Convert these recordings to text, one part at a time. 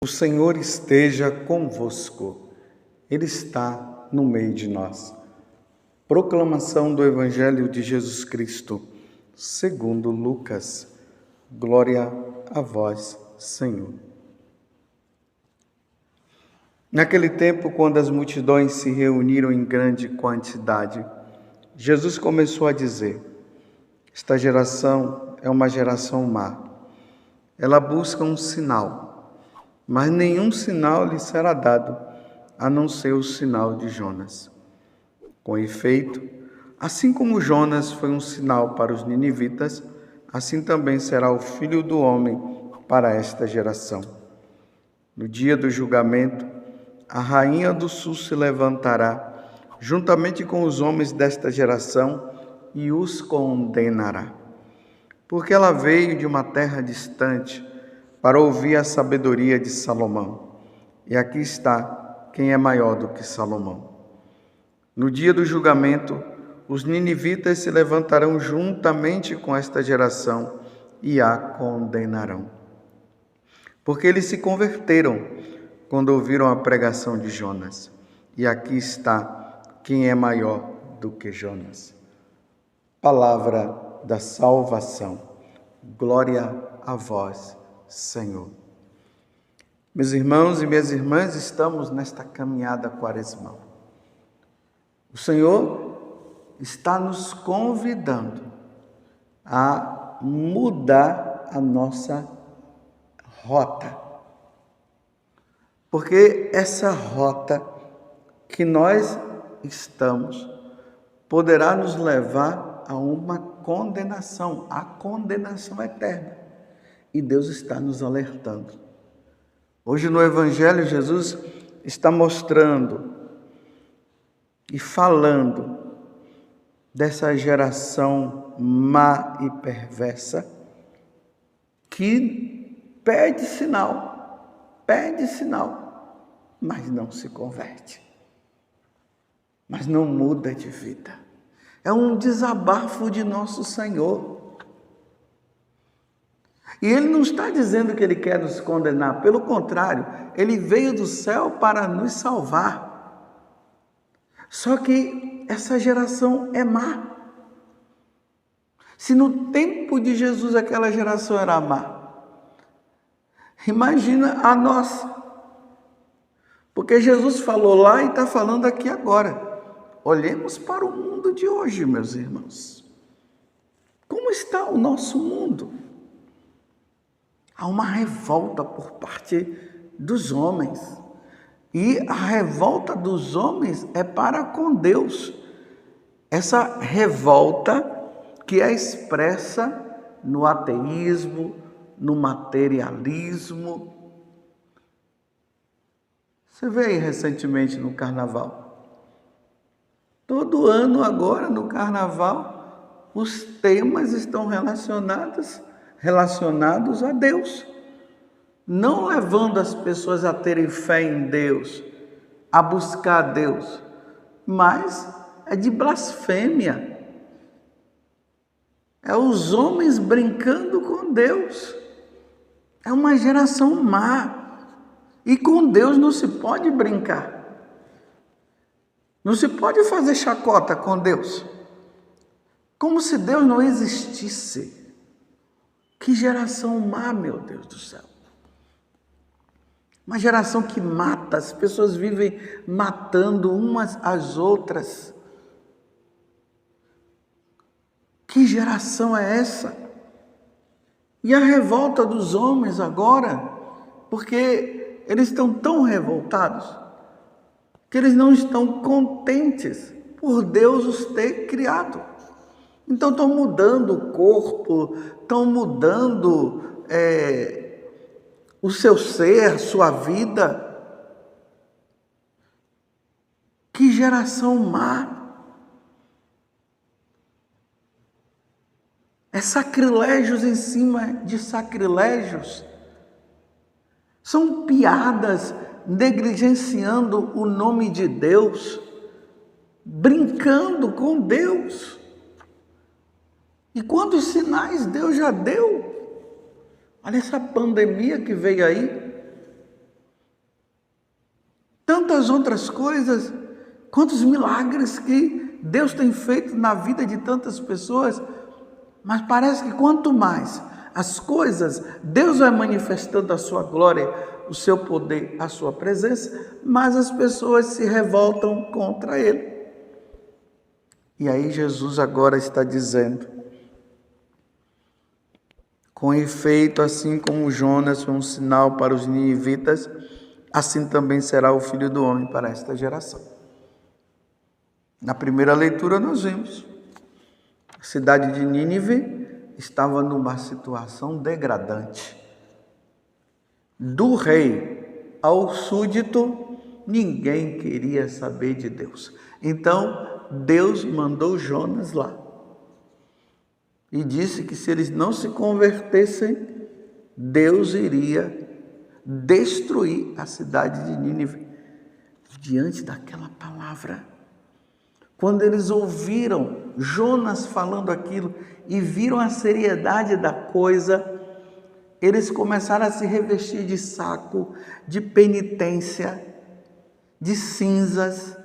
O Senhor esteja convosco, Ele está no meio de nós. Proclamação do Evangelho de Jesus Cristo, segundo Lucas. Glória a vós, Senhor. Naquele tempo, quando as multidões se reuniram em grande quantidade, Jesus começou a dizer: esta geração é uma geração má. Ela busca um sinal, mas nenhum sinal lhe será dado, a não ser o sinal de Jonas. Com efeito, assim como Jonas foi um sinal para os ninivitas, assim também será o Filho do Homem para esta geração. No dia do julgamento, a rainha do sul se levantará, juntamente com os homens desta geração, e os condenará. Porque ela veio de uma terra distante para ouvir a sabedoria de Salomão. E aqui está quem é maior do que Salomão. No dia do julgamento, os ninivitas se levantarão juntamente com esta geração e a condenarão. Porque eles se converteram quando ouviram a pregação de Jonas. E aqui está quem é maior do que Jonas. Palavra da salvação. Glória a vós, Senhor. Meus irmãos e minhas irmãs, estamos nesta caminhada quaresmal. O Senhor está nos convidando a mudar a nossa rota. Porque essa rota que nós estamos poderá nos levar a uma condenação, a condenação eterna. E Deus está nos alertando. Hoje no Evangelho, Jesus está mostrando e falando dessa geração má e perversa que pede sinal, mas não se converte, mas não muda de vida. É um desabafo de nosso Senhor. E Ele não está dizendo que Ele quer nos condenar, pelo contrário, Ele veio do céu para nos salvar. Só que essa geração é má. Se no tempo de Jesus aquela geração era má, imagina a nossa. Porque Jesus falou lá e está falando aqui agora. Olhemos para o mundo de hoje, meus irmãos. Como está o nosso mundo? Há uma revolta por parte dos homens. E a revolta dos homens é para com Deus. Essa revolta que é expressa no ateísmo, no materialismo. Você vê aí recentemente no carnaval. Todo ano agora no carnaval, os temas estão relacionados a Deus, não levando as pessoas a terem fé em Deus, a buscar Deus, mas é de blasfêmia, é os homens brincando com Deus, é uma geração má, e com Deus não se pode brincar, não se pode fazer chacota com Deus, como se Deus não existisse. Que geração má, meu Deus do céu. Uma geração que mata, as pessoas vivem matando umas às outras. Que geração é essa? E a revolta dos homens agora, porque eles estão tão revoltados, que eles não estão contentes por Deus os ter criado. Então estão mudando o corpo, estão mudando o seu ser, sua vida. Que geração má! É sacrilégios em cima de sacrilégios. São piadas negligenciando o nome de Deus, brincando com Deus. E quantos sinais Deus já deu? Olha essa pandemia que veio aí. tantas outras coisas, quantos milagres que Deus tem feito na vida de tantas pessoas, mas parece que quanto mais as coisas, Deus vai manifestando a sua glória, o seu poder, a sua presença, mas as pessoas se revoltam contra Ele. E aí Jesus agora está dizendo: com efeito, assim como Jonas foi um sinal para os ninivitas, assim também será o Filho do Homem para esta geração. Na primeira leitura nós vimos, a cidade de Nínive estava numa situação degradante. Do rei ao súdito, ninguém queria saber de Deus. Então, Deus mandou Jonas lá e disse que se eles não se convertessem, Deus iria destruir a cidade de Nínive. Diante daquela palavra, quando eles ouviram Jonas falando aquilo e viram a seriedade da coisa, eles começaram a se revestir de saco, de penitência, de cinzas.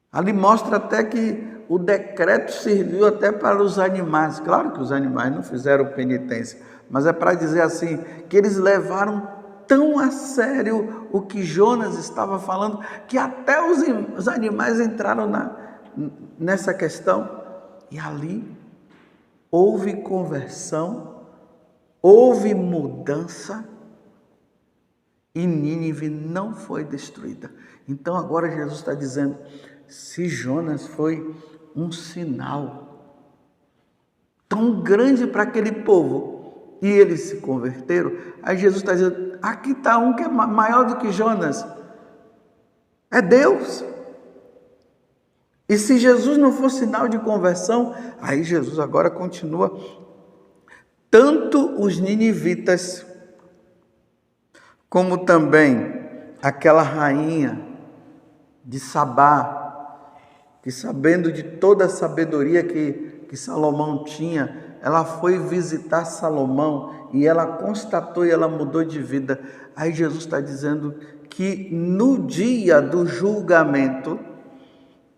Ali mostra até que o decreto serviu até para os animais. Claro que os animais não fizeram penitência, mas é para dizer assim, que eles levaram tão a sério o que Jonas estava falando, que até os animais entraram nessa questão. E ali houve conversão, houve mudança, e Nínive não foi destruída. Então agora Jesus está dizendo, se Jonas foi um sinal tão grande para aquele povo, e eles se converteram, aí Jesus está dizendo, aqui está um que é maior do que Jonas, é Deus. E se Jesus não for sinal de conversão, aí Jesus agora continua, tanto os ninivitas, como também aquela rainha de Sabá, que sabendo de toda a sabedoria que Salomão tinha, ela foi visitar Salomão e ela constatou e ela mudou de vida. Aí Jesus está dizendo que no dia do julgamento,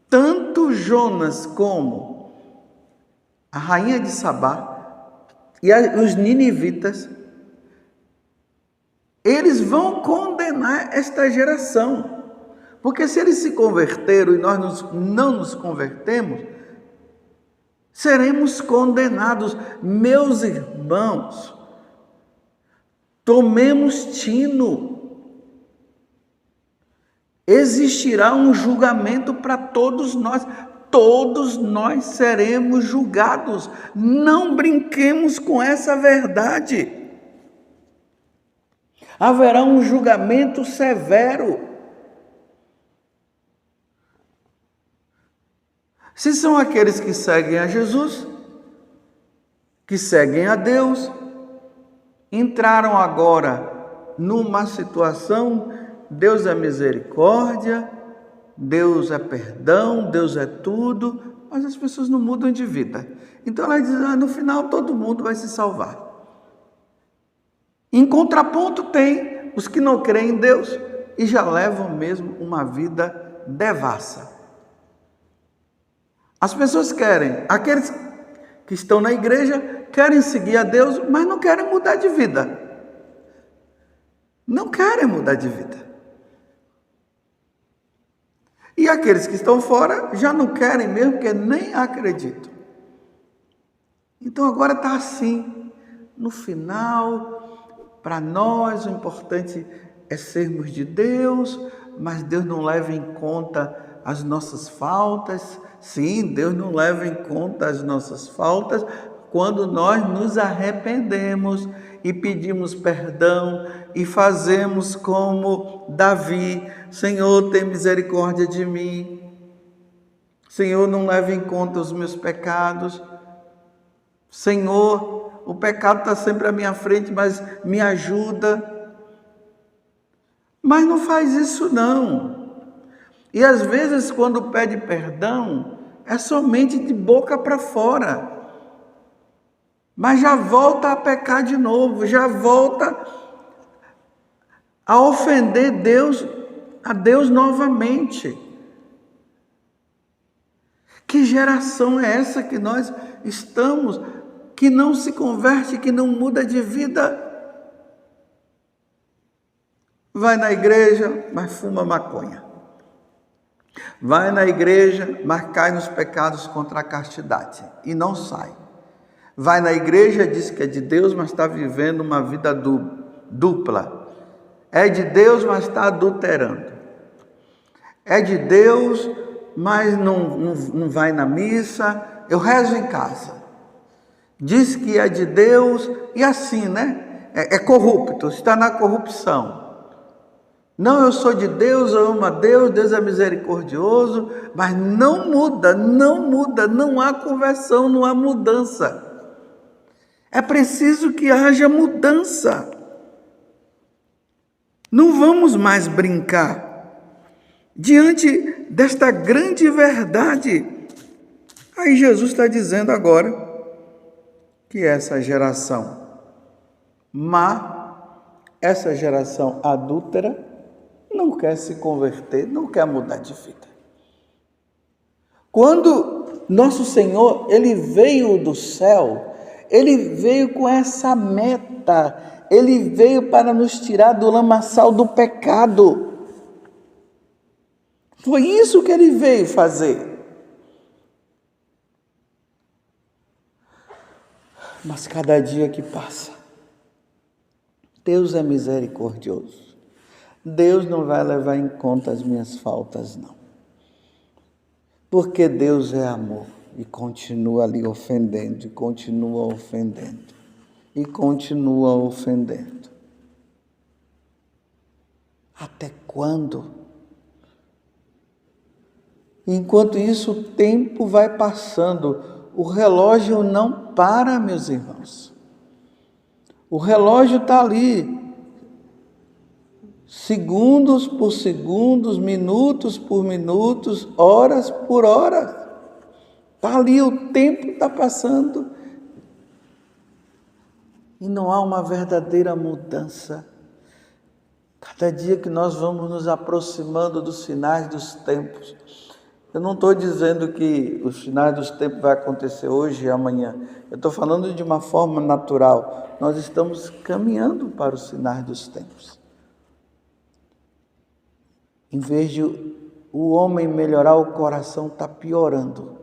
tanto Jonas como a rainha de Sabá e os ninivitas, eles vão condenar esta geração. Porque se eles se converteram e nós não nos convertemos, seremos condenados. Meus irmãos, tomemos tino. Existirá um julgamento para todos nós seremos julgados. Não brinquemos com essa verdade. Haverá um julgamento severo. Se são aqueles que seguem a Jesus, que seguem a Deus, entraram agora numa situação, Deus é misericórdia, Deus é perdão, Deus é tudo, mas as pessoas não mudam de vida. Então ela diz, no final todo mundo vai se salvar. Em contraponto tem os que não creem em Deus e já levam mesmo uma vida devassa. As pessoas querem, aqueles que estão na igreja, querem seguir a Deus, mas não querem mudar de vida. Não querem mudar de vida. E aqueles que estão fora já não querem mesmo, porque nem acreditam. Então agora está assim. No final, para nós o importante é sermos de Deus, mas Deus não leva em conta as nossas faltas. Sim, Deus não leva em conta as nossas faltas quando nós nos arrependemos e pedimos perdão e fazemos como Davi, Senhor, tem misericórdia de mim. Senhor, não leva em conta os meus pecados. Senhor, o pecado está sempre à minha frente, mas me ajuda. Mas não faz isso não. E às vezes quando pede perdão, é somente de boca para fora. Mas já volta a pecar de novo, já volta a ofender a Deus novamente. Que geração é essa que nós estamos, que não se converte, que não muda de vida? Vai na igreja, mas fuma maconha. Vai na igreja, mas cai nos pecados contra a castidade e não sai. Vai na igreja, diz que é de Deus, mas está vivendo uma vida dupla. É de Deus, mas está adulterando. É de Deus, mas não vai na missa. Eu rezo em casa. Diz que é de Deus e assim, né? É corrupto, está na corrupção. Não, eu sou de Deus, eu amo a Deus, Deus é misericordioso, mas não muda, não há conversão, não há mudança. É preciso que haja mudança. Não vamos mais brincar diante desta grande verdade. Aí Jesus está dizendo agora que essa geração má, essa geração adúltera, não quer se converter, não quer mudar de vida. Quando nosso Senhor, Ele veio do céu, Ele veio com essa meta, Ele veio para nos tirar do lamaçal do pecado. Foi isso que Ele veio fazer. Mas cada dia que passa, Deus é misericordioso. Deus não vai levar em conta as minhas faltas, não. Porque Deus é amor e continua ali ofendendo, e continua ofendendo, e continua ofendendo. Até quando? Enquanto isso, o tempo vai passando, o relógio não para, meus irmãos. O relógio está ali, segundos por segundos, minutos por minutos, horas por horas. Está ali, o tempo está passando. E não há uma verdadeira mudança. Cada dia que nós vamos nos aproximando dos finais dos tempos. Eu não estou dizendo que os finais dos tempos vai acontecer hoje e amanhã. Eu estou falando de uma forma natural. Nós estamos caminhando para os finais dos tempos. Em vez de o homem melhorar, o coração está piorando.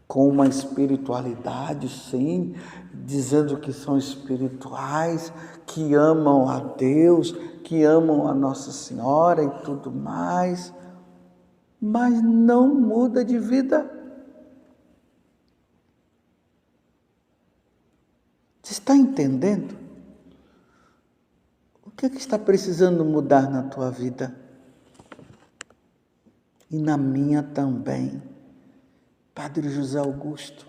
Com uma espiritualidade, sim, dizendo que são espirituais, que amam a Deus, que amam a Nossa Senhora e tudo mais, mas não muda de vida. Você está entendendo? O que é que está precisando mudar na tua vida? E na minha também. Padre José Augusto,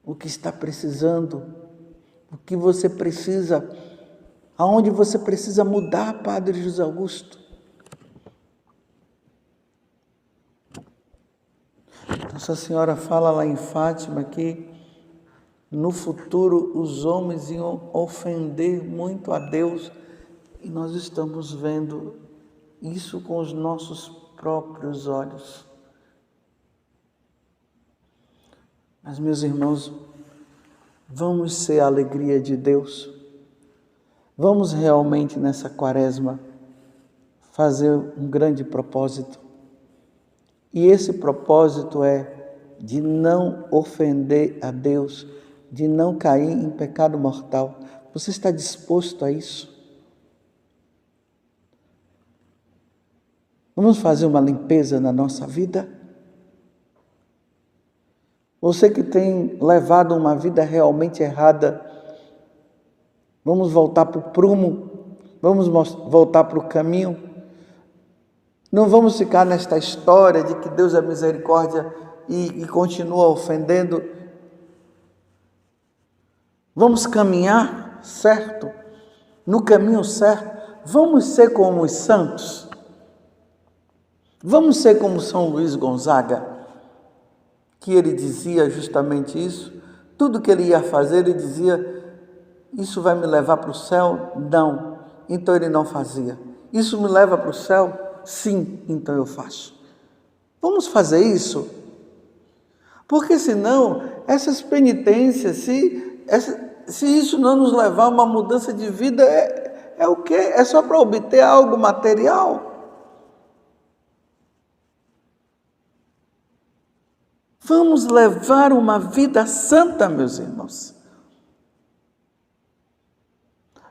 o que está precisando? O que você precisa? Aonde você precisa mudar, Padre José Augusto? Nossa Senhora fala lá em Fátima que no futuro os homens iam ofender muito a Deus. E nós estamos vendo isso com os nossos próprios olhos. Mas, meus irmãos, vamos ser a alegria de Deus. Vamos realmente nessa quaresma fazer um grande propósito. E esse propósito é de não ofender a Deus, de não cair em pecado mortal. Você está disposto a isso? Vamos fazer uma limpeza na nossa vida? Você que tem levado uma vida realmente errada, vamos voltar para o prumo, vamos voltar para o caminho. Não vamos ficar nesta história de que Deus é misericórdia e continua ofendendo. Vamos caminhar certo, no caminho certo. Vamos ser como os santos. Vamos ser como São Luís Gonzaga, que ele dizia justamente isso. Tudo que ele ia fazer, ele dizia: isso vai me levar para o céu? Não. Então ele não fazia. Isso me leva para o céu? Sim, então eu faço. Vamos fazer isso? Porque senão, essas penitências, se isso não nos levar a uma mudança de vida, é o quê? É só para obter algo material? Vamos levar uma vida santa, meus irmãos.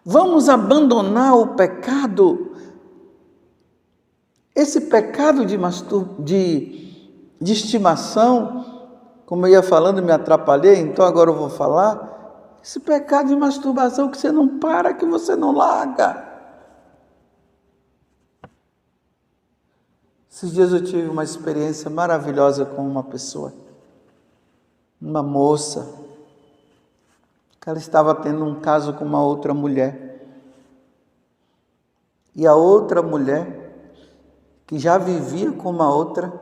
Vamos abandonar o pecado. Esse pecado de estimação, como eu ia falando, me atrapalhei, então agora eu vou falar. Esse pecado de masturbação que você não para, que você não larga. Esses dias eu tive uma experiência maravilhosa com uma pessoa, uma moça, que ela estava tendo um caso com uma outra mulher. E a outra mulher, que já vivia com uma outra,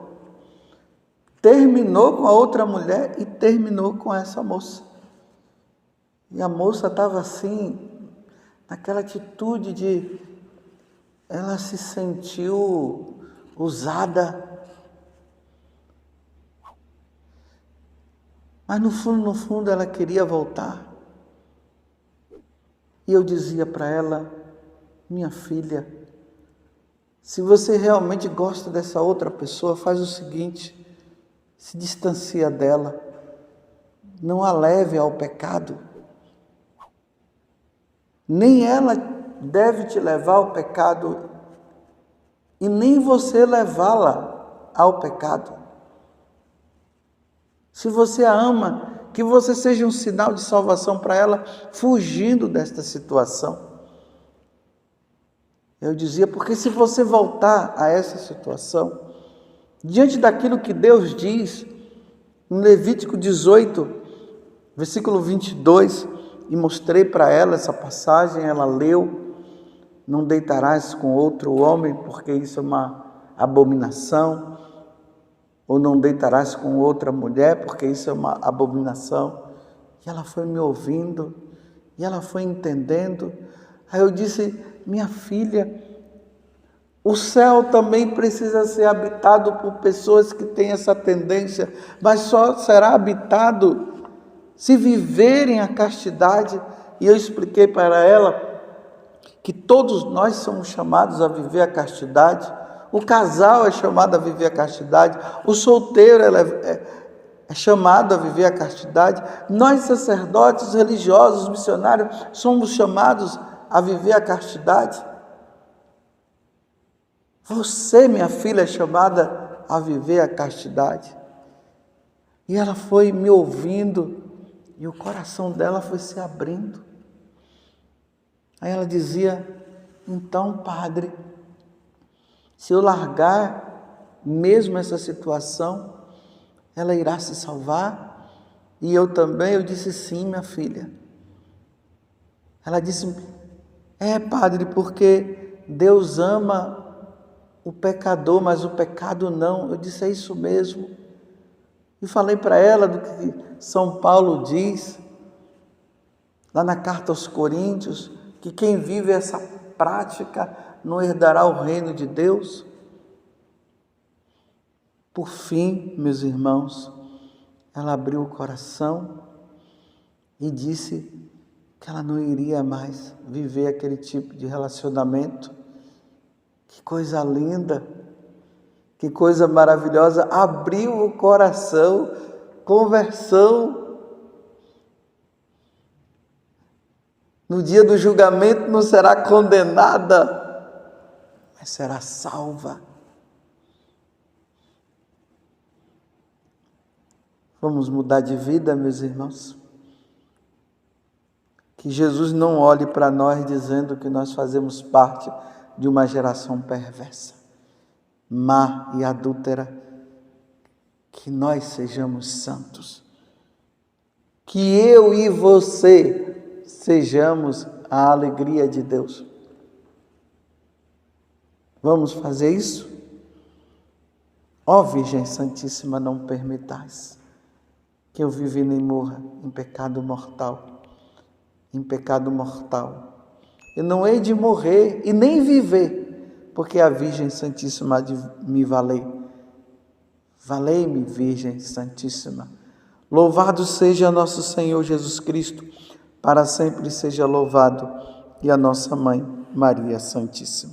terminou com a outra mulher e terminou com essa moça. E a moça estava assim, naquela atitude de... Ela se sentiu usada. Mas no fundo ela queria voltar. E eu dizia para ela: minha filha, se você realmente gosta dessa outra pessoa, faz o seguinte, se distancia dela, não a leve ao pecado. Nem ela deve te levar ao pecado e nem você levá-la ao pecado. Se você a ama, que você seja um sinal de salvação para ela, fugindo desta situação. Eu dizia, porque se você voltar a essa situação, diante daquilo que Deus diz, em Levítico 18, versículo 22, e mostrei para ela essa passagem, ela leu: não deitarás com outro homem, porque isso é uma abominação, ou não deitarás com outra mulher, porque isso é uma abominação. E ela foi me ouvindo, e ela foi entendendo. Aí eu disse: minha filha, o céu também precisa ser habitado por pessoas que têm essa tendência, mas só será habitado se viverem a castidade. E eu expliquei para ela que todos nós somos chamados a viver a castidade. O casal é chamado a viver a castidade, o solteiro é chamado a viver a castidade. Nós, sacerdotes, religiosos, missionários, somos chamados a viver a castidade. Você, minha filha, é chamada a viver a castidade. E ela foi me ouvindo e o coração dela foi se abrindo. Aí ela dizia: então, padre, se eu largar mesmo essa situação, ela irá se salvar? E eu também? Eu disse: sim, minha filha. Ela disse: padre, porque Deus ama o pecador, mas o pecado não. Eu disse: é isso mesmo. E falei para ela do que São Paulo diz, lá na carta aos Coríntios, que quem vive essa prática não herdará o reino de Deus. Por fim, meus irmãos, ela abriu o coração e disse que ela não iria mais viver aquele tipo de relacionamento. Que coisa linda, que coisa maravilhosa, abriu o coração, conversão. No dia do julgamento não será condenada, mas será salva. Vamos mudar de vida, meus irmãos. Que Jesus não olhe para nós dizendo que nós fazemos parte de uma geração perversa, má e adúltera. Que nós sejamos santos. Que eu e você sejamos a alegria de Deus. Vamos fazer isso? Ó Virgem Santíssima, não permitais que eu viva nem morra em pecado mortal. em pecado mortal. Eu não hei de morrer e nem viver, porque a Virgem Santíssima há de me valer. Valei-me, Virgem Santíssima. Louvado seja nosso Senhor Jesus Cristo, para sempre seja louvado, e a nossa Mãe, Maria Santíssima.